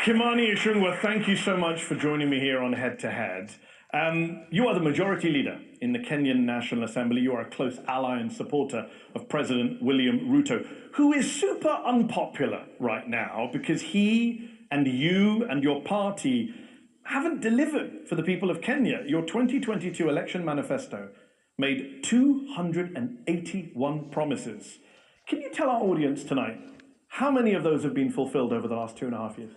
Kimani Ichungwa, thank you so much for joining me here on Head to Head. You are the majority leader in the Kenyan National Assembly. You are a close ally and supporter of President William Ruto, who is super unpopular right now because he and you and your party haven't delivered for the people of Kenya. Your 2022 election manifesto made 281 promises. Can you tell our audience tonight how many of those have been fulfilled over the last 2.5 years?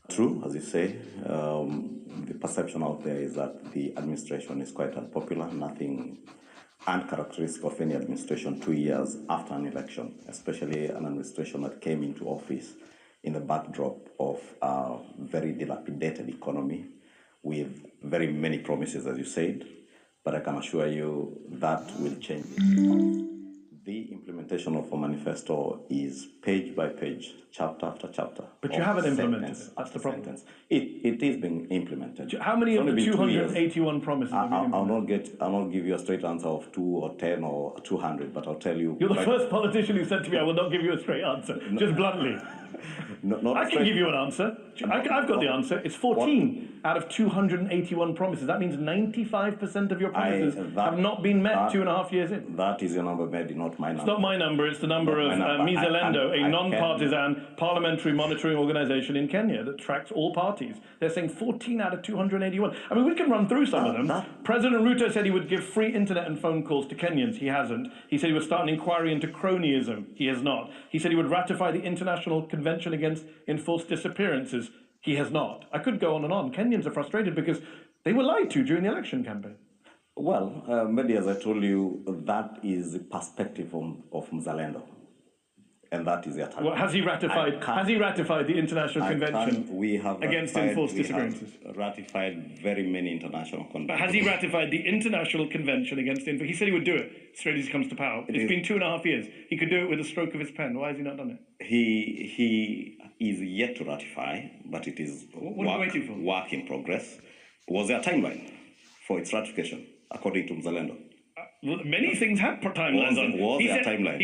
True, as you say. The perception out there is that the administration is quite unpopular, nothing uncharacteristic of any administration 2 years after an election, especially an administration that came into office in the backdrop of a very dilapidated economy with very many promises, as you said, but I can assure you that will change. The implementation of a manifesto is page by page, chapter after chapter. But you haven't implemented it. That's the problem. It is being implemented. How many of the 281 promises have you implemented? I'll not give you a straight answer of 2 or 10 or 200, but I'll tell you. You're the first politician who said to me, I will not give you a straight answer, just bluntly. I can give you an answer. I've got the answer. It's 14 out of 281 promises. That means 95% of your promises have not been met 2.5 years in. That is your number, Mehdi, not my number. It's not my number. It's the number of Mizalendo, a non-partisan parliamentary monitoring organization in Kenya that tracks all parties. They're saying 14 out of 281. I mean, we can run through some of them. President Ruto said he would give free internet and phone calls to Kenyans. He hasn't. He said he would start an inquiry into cronyism. He has not. He said he would ratify the International Convention Against Enforced Disappearances. He has not. I could go on and on. Kenyans are frustrated because they were lied to during the election campaign. Well, maybe as I told you, that is the perspective of Mzalendo. And that is their target. Well, has he ratified the International Convention Against Enforced Disappearances? We have ratified very many international conventions. But has he ratified the International Convention Against Enforced? He said he would do it straight as he comes to power. It's been 2.5 years. He could do it with a stroke of his pen. Why has he not done it? He is yet to ratify, but it is work in progress. Was there a timeline for its ratification, according to Mzalendo? Well, many things have timelines on. He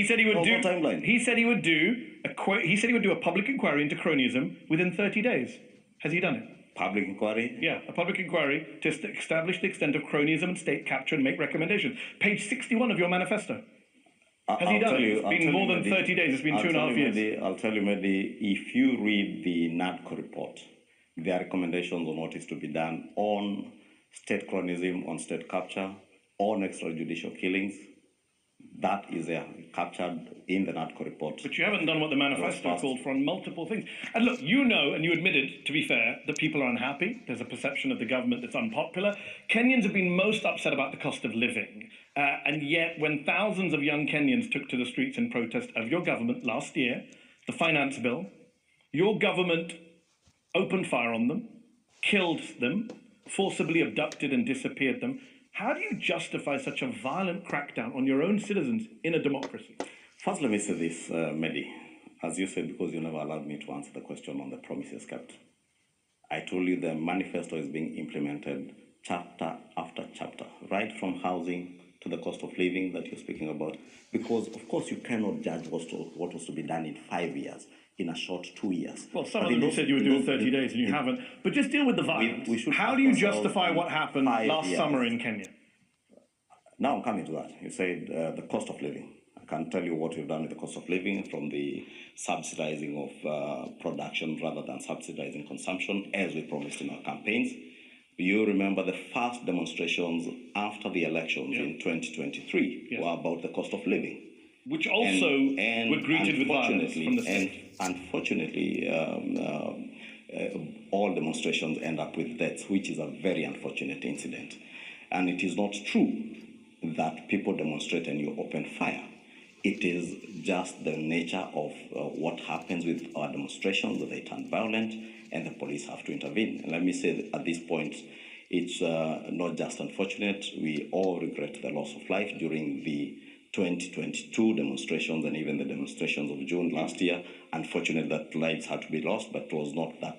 said he would do. Timeline. He said he would do a public inquiry into cronyism within 30 days. Has he done it? Public inquiry? Yeah, a public inquiry to establish the extent of cronyism and state capture and make recommendations. Page 61 of your manifesto. Has he done it? It's been more than 30 days. It's been 2.5 years. I'll tell you, Mehdi, if you read the NADCO report, there are recommendations on what is to be done on state cronyism, on state capture, on extrajudicial killings. That is captured in the NADCO report. But you haven't done what the manifesto called for on multiple things. And look, you know, and you admitted, to be fair, that people are unhappy. There's a perception of the government that's unpopular. Kenyans have been most upset about the cost of living. And yet, when thousands of young Kenyans took to the streets in protest of your government last year, the finance bill, your government opened fire on them, killed them, forcibly abducted and disappeared them. How do you justify such a violent crackdown on your own citizens in a democracy? First, let me say this, Mehdi. As you said, because you never allowed me to answer the question on the promises kept. I told you the manifesto is being implemented chapter after chapter, right from housing to the cost of living that you're speaking about. Because, of course, you cannot judge what was to be done in 5 years, in a short 2 years. Well, some of them you said you would do in 30 days and you haven't. But just deal with the violence. How do you justify what happened last summer in Kenya? Now I'm coming to that. You said the cost of living. I can tell you what we've done with the cost of living, from the subsidizing of production rather than subsidizing consumption, as we promised in our campaigns. You remember the first demonstrations after the elections in 2023 were about the cost of living. Which also were greeted with violence from the state. Unfortunately, all demonstrations end up with deaths, which is a very unfortunate incident. And it is not true that people demonstrate and you open fire. It is just the nature of what happens with our demonstrations, that they turn violent and the police have to intervene. And let me say that at this point, it's not just unfortunate. We all regret the loss of life during the 2022 demonstrations and even the demonstrations of June last year. Unfortunate that lives had to be lost, but it was not that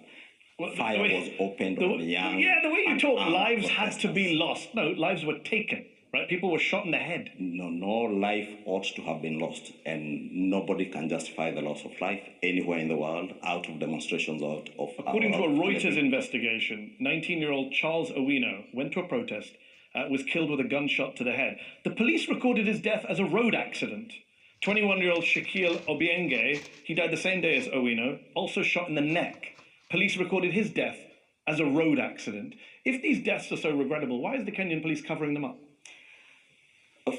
fire was opened on young. Yeah, the way you talk, lives had to be lost. No, lives were taken. right? People were shot in the head. No life ought to have been lost, and nobody can justify the loss of life anywhere in the world out of demonstrations According to a Reuters investigation, 19-year-old Charles Owino went to a protest, was killed with a gunshot to the head. The police recorded his death as a road accident. 21-year-old Shaquille Obienge, he died the same day as Owino, also shot in the neck. Police recorded his death as a road accident. If these deaths are so regrettable, why is the Kenyan police covering them up?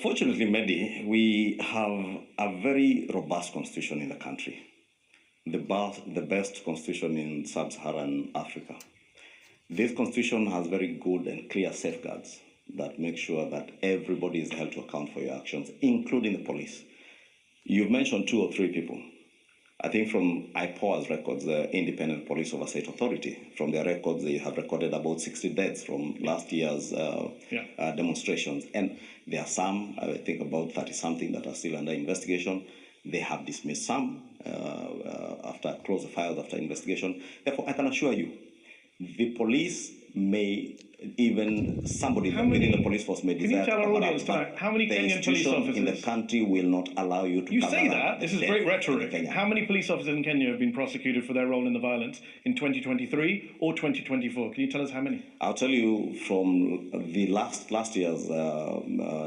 Fortunately, Mehdi, we have a very robust constitution in the country, the best constitution in sub-Saharan Africa. This constitution has very good and clear safeguards that make sure that everybody is held to account for your actions, including the police. You've mentioned 2 or 3 people. I think from IPOA's records, the Independent Police Oversight Authority, from their records, they have recorded about 60 deaths from last year's demonstrations. And there are some, I think about 30-something, that are still under investigation. They have dismissed some after close the files after investigation. Therefore, I can assure you, the police may, even somebody within the police force may desire to cover up, but how many Kenyan police officers in the country will not allow you to. You say that, this is great rhetoric. How many police officers in Kenya have been prosecuted for their role in the violence in 2023 or 2024? Can you tell us how many? I'll tell you from the last year's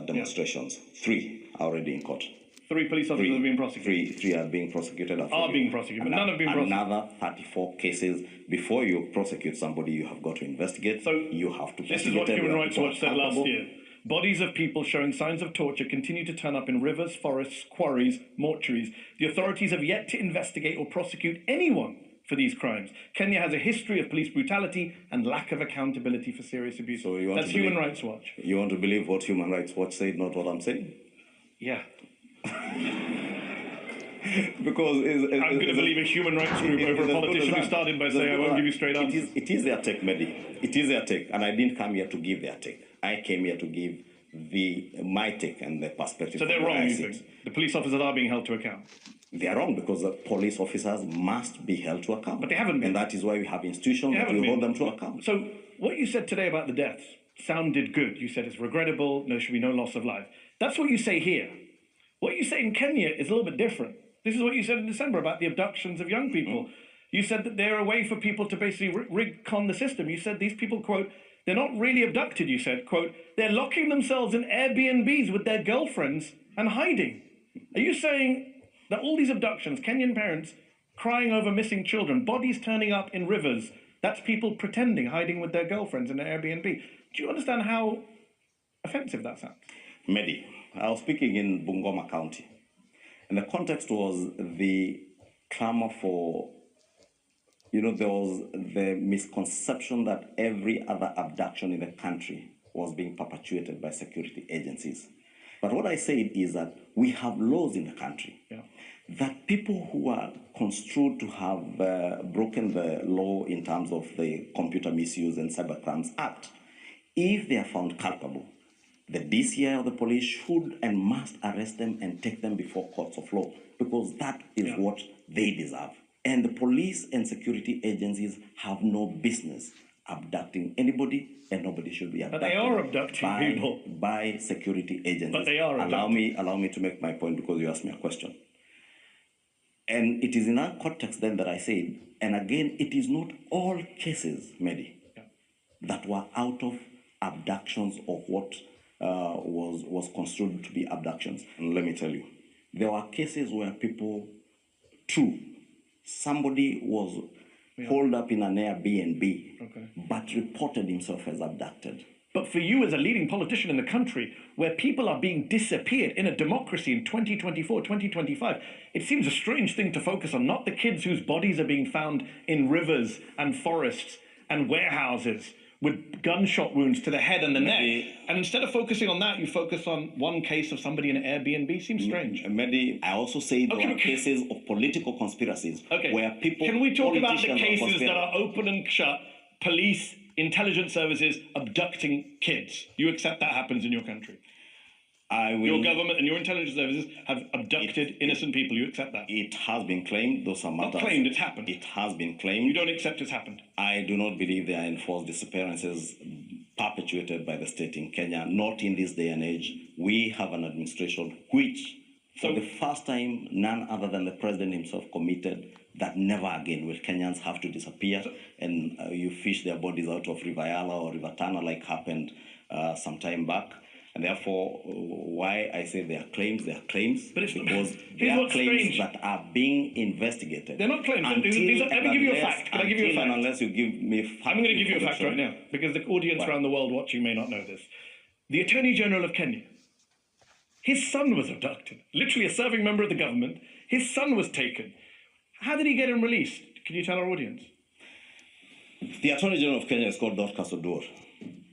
demonstrations, 3 are already in court. 3 police officers have been prosecuted? 3 are being prosecuted. Are being prosecuted, but none have been prosecuted. Another 34 cases. Before you prosecute somebody, you have got to investigate. So you have to. This is what Human Rights Watch said last year. Bodies of people showing signs of torture continue to turn up in rivers, forests, quarries, mortuaries. The authorities have yet to investigate or prosecute anyone for these crimes. Kenya has a history of police brutality and lack of accountability for serious abuse. So that's Human Rights Watch. You want to believe what Human Rights Watch said, not what I'm saying? Yeah. Because I'm going to believe a human rights group over a politician who started by saying, I won't give you straight answers. It is their take, Mehdi. It is their take. And I didn't come here to give their take. I came here to give my take and the perspective. So they're wrong, you think? The police officers are being held to account? They are wrong because the police officers must be held to account. But they haven't been. And that is why we have institutions that will hold them to account. So what you said today about the deaths sounded good. You said it's regrettable, there should be no loss of life. That's what you say here. What you say in Kenya is a little bit different. This is what you said in December about the abductions of young people. You said that they're a way for people to basically rig-con the system. You said these people, quote, they're not really abducted, you said, quote, they're locking themselves in Airbnbs with their girlfriends and hiding. Are you saying that all these abductions, Kenyan parents crying over missing children, bodies turning up in rivers, that's people pretending, hiding with their girlfriends in their Airbnb? Do you understand how offensive that sounds? Mehdi, I was speaking in Bungoma County. And the context was the clamor for, there was the misconception that every other abduction in the country was being perpetuated by security agencies. But what I said is that we have laws in the country that people who are construed to have broken the law in terms of the Computer Misuse and Cybercrimes Act, if they are found culpable, the DCI or the police should and must arrest them and take them before courts of law, because that is what they deserve. And the police and security agencies have no business abducting anybody, and nobody should be abducted. But they are abducting people. By security agencies. But they are abducting. Allow me to make my point, because you asked me a question. And it is in that context then that I said, and again, it is not all cases, Mehdi, that were out of abductions or what was construed to be abductions. And let me tell you, there were cases where people, somebody was holed up in an Airbnb, but reported himself as abducted. But for you as a leading politician in the country, where people are being disappeared in a democracy in 2024, 2025, it seems a strange thing to focus on, not the kids whose bodies are being found in rivers and forests and warehouses with gunshot wounds to the head and the neck. And instead of focusing on that, you focus on one case of somebody in an Airbnb. Seems strange. Mehdi, I also say there are cases of political conspiracies where people... Can we talk about the cases that are open and shut, police, intelligence services abducting kids? You accept that happens in your country? Your government and your intelligence services have abducted innocent people. You accept that? It has been claimed. Those are matters. Not claimed, it's happened. It has been claimed. You don't accept it's happened? I do not believe there are enforced disappearances perpetuated by the state in Kenya, not in this day and age. We have an administration which, for the first time, none other than the president himself committed that never again will Kenyans have to disappear and you fish their bodies out of River Yala or River Tana like happened some time back. And therefore, why I say they are claims, but it's, because they are claims that are being investigated. They're not claims. Let me give you a fact. Can I give you a fact? Unless you give me facts. I'm going to give you a fact right now, because the audience around the world watching may not know this. The Attorney General of Kenya, his son was abducted. Literally a serving member of the government. His son was taken. How did he get him released? Can you tell our audience? The Attorney General of Kenya is called Dorcas Oduor.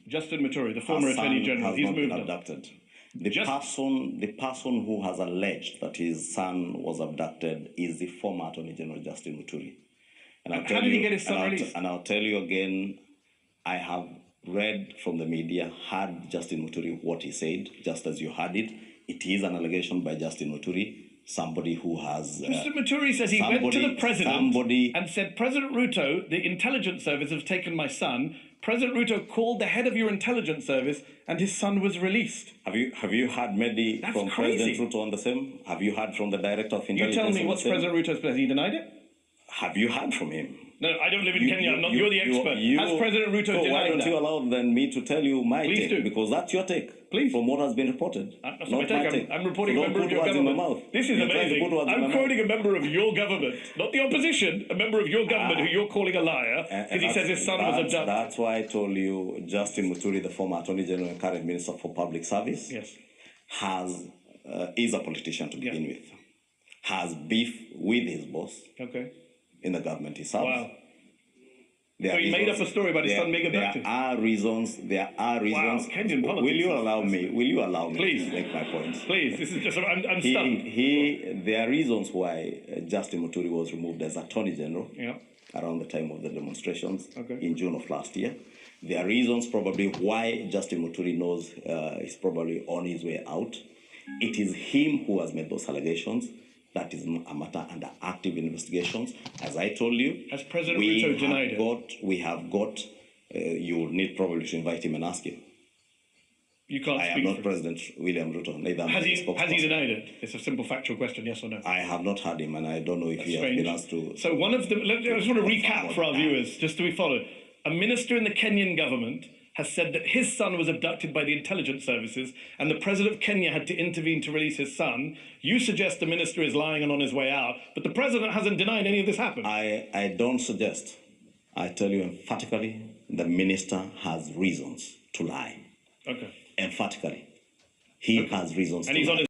Justin Muturi, the former Attorney General, he's moved on. Abducted. The person who has alleged that his son was abducted is the former Attorney General Justin Muturi. And how did he get his son released? And I'll tell you again, I have read from the media, heard Justin Muturi what he said, just as you heard it. It is an allegation by Justin Muturi, somebody who has... Mr. Muturi says he went to the president and said, President Ruto, the intelligence service has taken my son. President Ruto called the head of your intelligence service and his son was released. Have you heard Mehdi from crazy. President Ruto on the same? Have you heard from the director of intelligence? You tell me what's President Ruto's place. He denied it? Have you heard from him? No, I don't live in Kenya. You're the expert. Has President Ruto denied that? Why don't you allow then me to tell you my Please take? do. Because that's your take. Please. From what has been reported. That's not my take. I'm reporting a member of your government. This is amazing. I'm quoting a member of your government, not the opposition, a member of your government who you're calling a liar because he says his son was abducted. That's why I told you Justin Muturi, the former Attorney General and current Minister for Public Service, yes, is a politician to begin with, has beef with his boss in the government he serves. Wow. So he made up a story about his son being abducted. There are reasons. Wow, Kenyan politics. Will you allow me Please. to make my point? Please, this is just, I'm stunned. There are reasons why Justin Muturi was removed as Attorney General around the time of the demonstrations in June of last year. There are reasons probably why Justin Muturi knows he's probably on his way out. It is him who has made those allegations. That is a matter under active investigations. As I told you, has President Ruto denied it? We have got, you will need probably to invite him and ask him. You can't I am not President William Ruto, neither has he denied it? It's a simple factual question, yes or no? I have not heard him, and I don't know if he has been asked to... So one of the... I just want to recap for our viewers, just so we follow. A minister in the Kenyan government has said that his son was abducted by the intelligence services and the president of Kenya had to intervene to release his son. You suggest the minister is lying and on his way out, but the president hasn't denied any of this happened. I don't suggest. I tell you emphatically, the minister has reasons to lie. Okay. Emphatically. He has reasons to lie. And he's on his